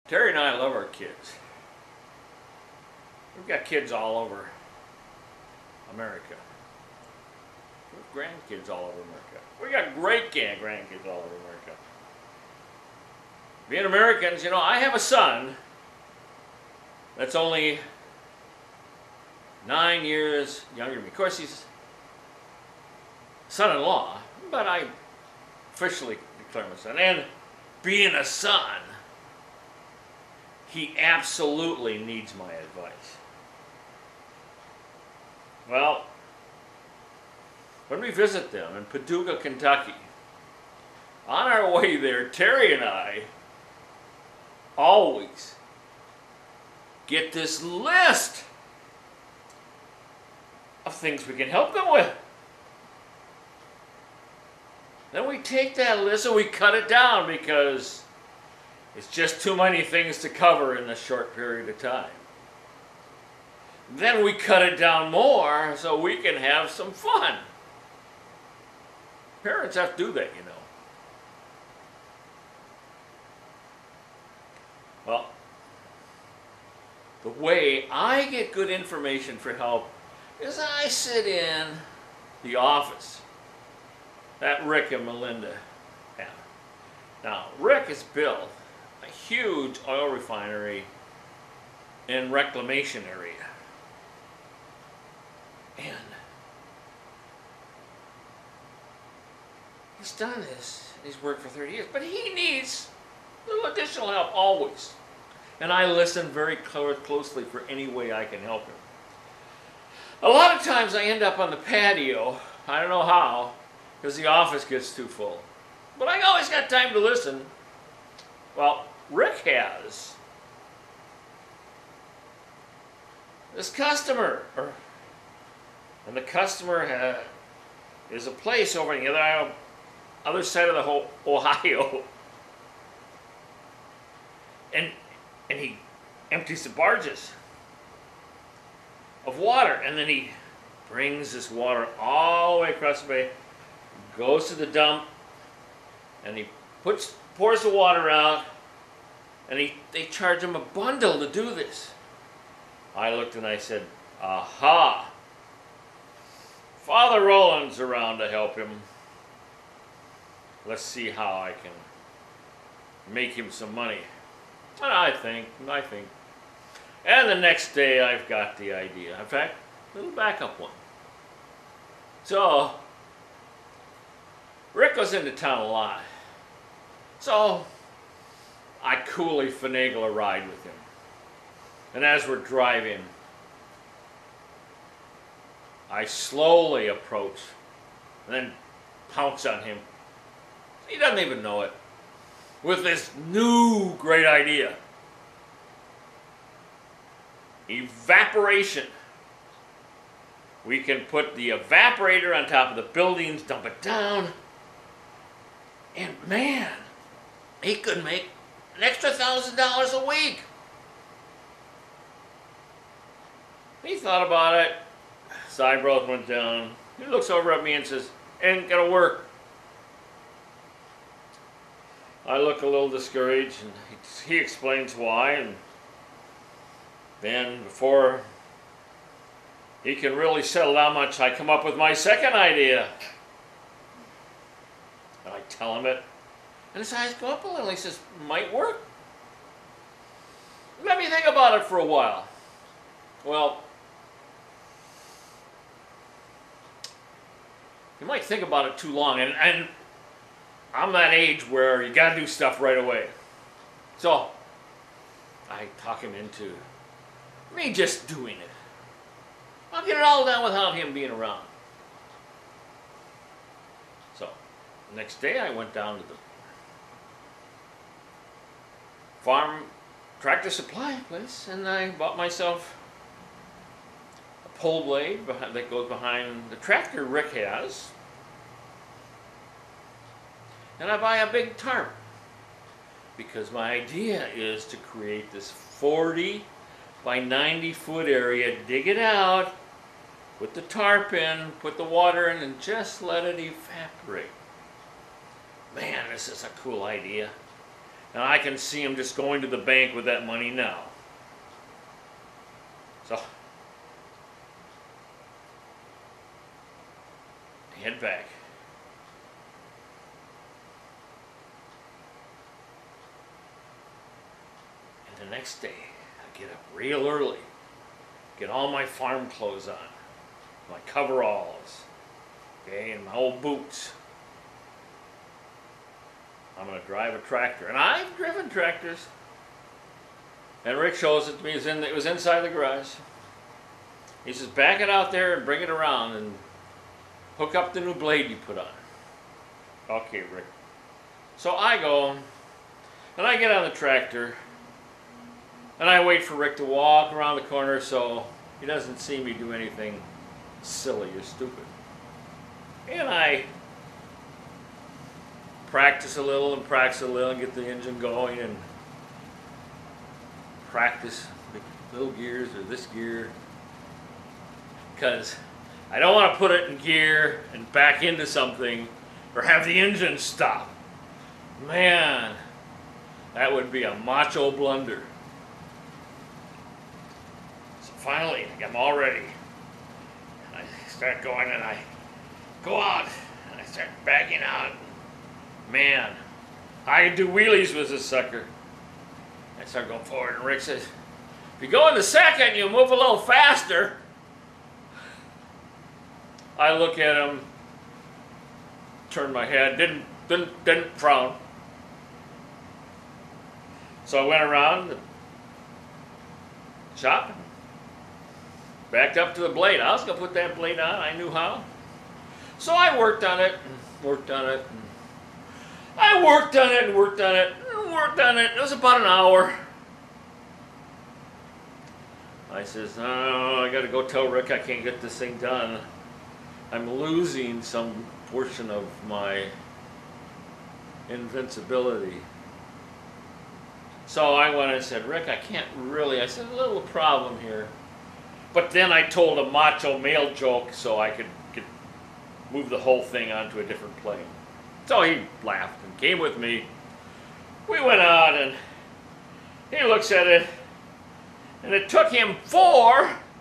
Terry and I love our kids. We've got kids all over America. We have grandkids all over America. We got great grandkids all over America. Being Americans, you know, I have a son that's only 9 years younger than me. Of course, he's son-in-law, but I officially declare him a son. And being a son, he absolutely needs my advice. Well, when we visit them in Paducah, Kentucky, on our way there, Terry and I always get this list of things we can help them with. Then we take that list and we cut it down because it's just too many things to cover in a short period of time. Then we cut it down more so we can have some fun. Parents have to do that, you know. Well, the way I get good information for help is I sit in the office that Rick and Melinda have. Now, Rick has built a huge oil refinery and reclamation area. And he's done this, he's worked for 30 years, but he needs a little additional help always. And I listen very closely for any way I can help him. A lot of times I end up on the patio, I don't know how, because the office gets too full. But I always got time to listen. Well, Rick has this customer, and the customer is a place over on the other side of the whole Ohio. And he empties the barges of water, and then he brings this water all the way across the bay, goes to the dump, and he pours the water out, and they charge him a bundle to do this. I looked and I said, aha, Father Roland's around to help him. Let's see how I can make him some money. And I think. And the next day I've got the idea. In fact, a little backup one. So, Rick goes into town a lot. So, I coolly finagle a ride with him. And as we're driving, I slowly approach and then pounce on him. He doesn't even know it. With this new great idea. Evaporation. We can put the evaporator on top of the buildings, dump it down, and man, he could make an extra $1,000 a week. He thought about it, his eyebrows went down, he looks over at me and says, "Ain't gonna work." I look a little discouraged, and he explains why, and then before he can really settle down much, I come up with my second idea. And I tell him it, and his eyes go up a little. He says, "Might work. Let me think about it for a while." Well, you might think about it too long, and I'm that age where you gotta do stuff right away. So, I talk him into me just doing it. I'll get it all done without him being around. So, the next day I went down to the farm tractor supply place and I bought myself a pole blade that goes behind the tractor Rick has. And I buy a big tarp because my idea is to create this 40 by 90 foot area, dig it out, put the tarp in, put the water in, and just let it evaporate. Man, this is a cool idea. And I can see him just going to the bank with that money now. So, head back. And the next day, I get up real early, get all my farm clothes on, my coveralls, okay, and my old boots. I'm going to drive a tractor. And I've driven tractors. And Rick shows it to me. It was inside the garage. He says, back it out there and bring it around and hook up the new blade you put on. Okay, Rick. So I go, and I get on the tractor, and I wait for Rick to walk around the corner so he doesn't see me do anything silly or stupid. And I practice a little and get the engine going and practice the little gears or this gear, because I don't want to put it in gear and back into something or have the engine stop. Man, that would be a macho blunder. So finally, I'm all ready. And I start going and I go out and I start backing out. Man, I can do wheelies with this sucker. I start going forward, and Rick says, if you go in the second, you move a little faster. I look at him, turn my head, didn't frown. So I went around the shop and backed up to the blade. I was going to put that blade on. I knew how. So I worked on it, and worked on it. I worked on it and worked on it and worked on it. It was about an hour. I says, oh, I got to go tell Rick I can't get this thing done. I'm losing some portion of my invincibility. So I went and said, Rick, I can't really. I said, a little problem here. But then I told a macho male joke so I could move the whole thing onto a different plane. So he laughed and came with me. We went out and he looks at it, and it took him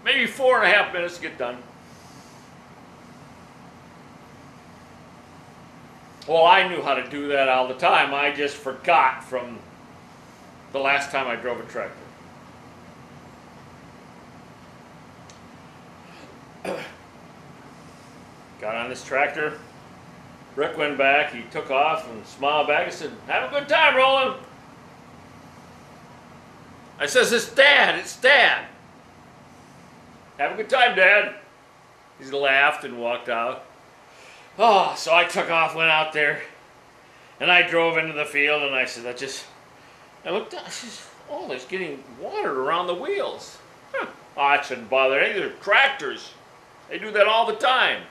maybe 4.5 minutes to get done. Well, I knew how to do that all the time. I just forgot from the last time I drove a tractor. Got on this tractor. Rick went back, he took off and smiled back and said, have a good time, Roland. I says, it's Dad. Have a good time, Dad. He laughed and walked out. Oh, so I took off, went out there, and I drove into the field, and I said, I looked down, I says, oh, there's getting water around the wheels. Huh. Oh, that shouldn't bother any. They're tractors. They do that all the time.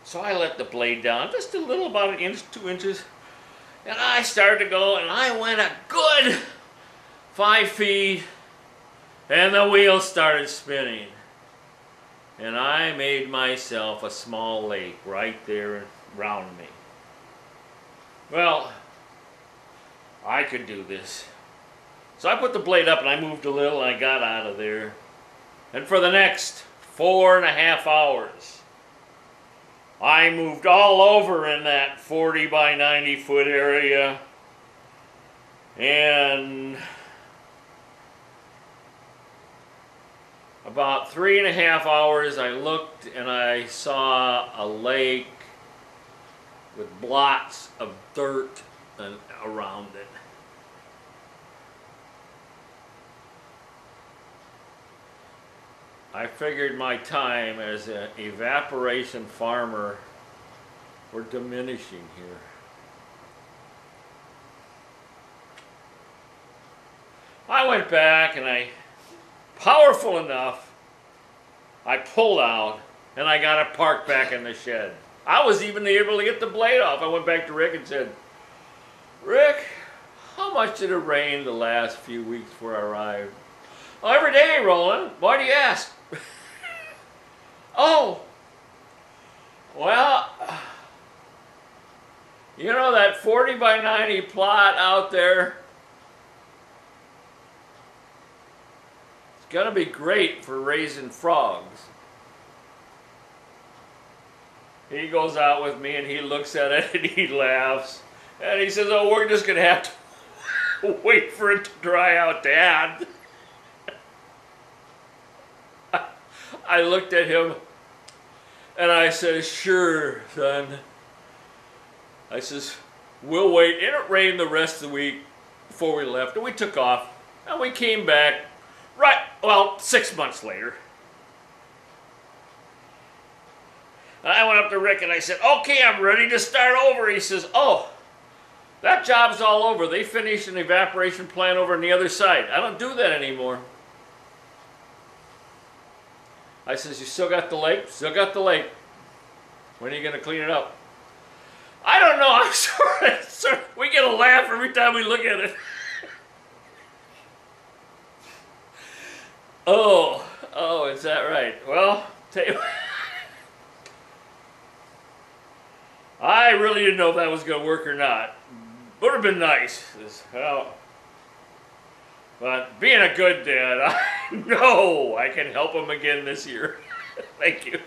So I let the blade down, just a little, about 1 inch, 2 inches, and I started to go, and I went a good 5 feet, and the wheels started spinning. And I made myself a small lake right there around me. Well, I could do this. So I put the blade up and I moved a little and I got out of there. And for the next 4.5 hours, I moved all over in that 40 by 90 foot area. And about 3.5 hours, I looked and I saw a lake with blots of dirt around it. I figured my time as an evaporation farmer were diminishing here. I went back and powerful enough, I pulled out and I got it parked back in the shed. I was even able to get the blade off. I went back to Rick and said, Rick, how much did it rain the last few weeks before I arrived? Oh, every day, Roland. Why do you ask? Oh, well, You know that 40 by 90 plot out there? It's going to be great for raising frogs. He goes out with me and he looks at it and he laughs. And he says, oh, we're just going to have to wait for it to dry out, Dad. I looked at him and I said, sure, son. I says, we'll wait. And it rained the rest of the week before we left. And we took off. And we came back, 6 months later. And I went up to Rick and I said, okay, I'm ready to start over. He says, oh, that job's all over. They finished an evaporation plant over on the other side. I don't do that anymore. I says, you still got the lake? Still got the lake. When are you going to clean it up? I don't know. I'm sorry. We get a laugh every time we look at it. Oh, is that right? Well, tell you, I really didn't know if that was going to work or not. Would have been nice. Well, but being a good dad, I know I can help him again this year. Thank you.